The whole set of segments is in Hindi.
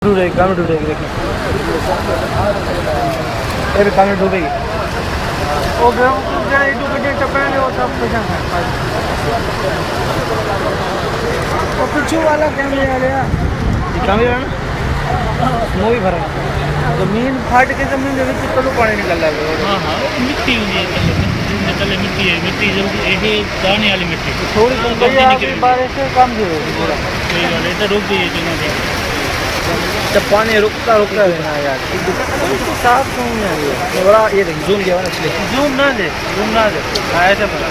डूबेगी, काम डूबेगी, देखिए ये भी काम डूबेगी। ओ बेवकूफ जरा इधर गड्ढे टपकाने हो सब कुछ है। तो पीछे वाला कैमरे आ गया, ये काम है ना, मूवी भरा जमीन फाट के जमीन के बीच तो पानी निकल रहा है। हाँ हाँ मिट्टी निकले मिट्टी है, मिट्टी जल्दी ये दाने वाली मिट्टी थोड़ी जल्दी निकल बारिश से कम भी होगी पूरा। कोई गल है तो रुक गई है जगह पे। जब पानी रुकता रुकता है ना यार, साफ सुन है ये बड़ा ये देखिए जूम किया हुआ ना इसलिए। जूम ना दे हाँ, ऐसा बना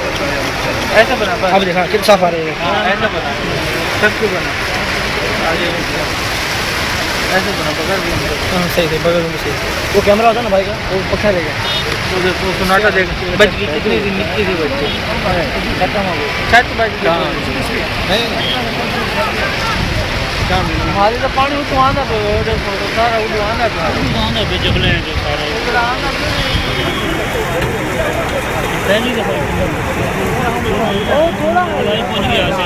बस। अब देखा कितना साफ आ रही है। हाँ, ऐसा बना सब कुछ बना ऐसे बना पकड़ भी हाँ सही सही, बगल में सही। वो कैमरा होता है ना भाई का, वो पकड़ लेगा। तो देखो सुनाटा देख बच गई कितनी सी मिट्टी थी बच गई खत्म हो गई छत बच गई। हमारे तो पानी उठो आना पे सारा उठो आना पे आना पे जबले हैं जो सारे पहली दफा थोड़ा लड़ाई पहुंच गया से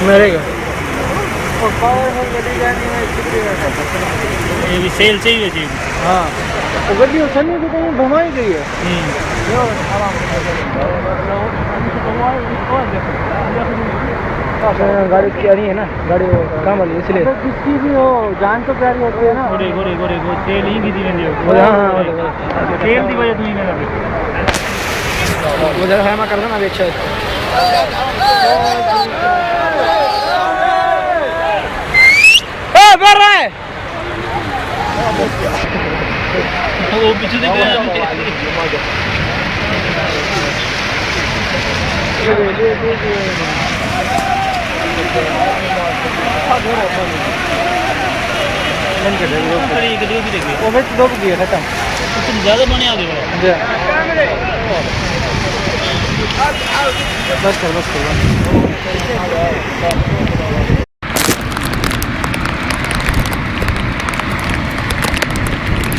मेरे का और पावरफुल गड्डी जानी है कितनी ये भी सेल चाहिए जी। हाँ वो गड्डी उछलने की कहीं घुमाई गई है। गाड़ी प्यारी है ना, गाड़ी वो काम वाली है इसलिए। किसकी भी हो जान तो प्यारी होती है ना। गोरे गोरे गोरे गो तेल ही की दी रहंदी है। हाँ हाँ तेल दी वजह नहीं मेरा वो जरा हैमा कर देना अभी अच्छा है। बढ़ रहा है वो पीछे देख रहे हैं वो फिर रुक गई खत्म। तुम ज्यादा पानी आ गए बस कर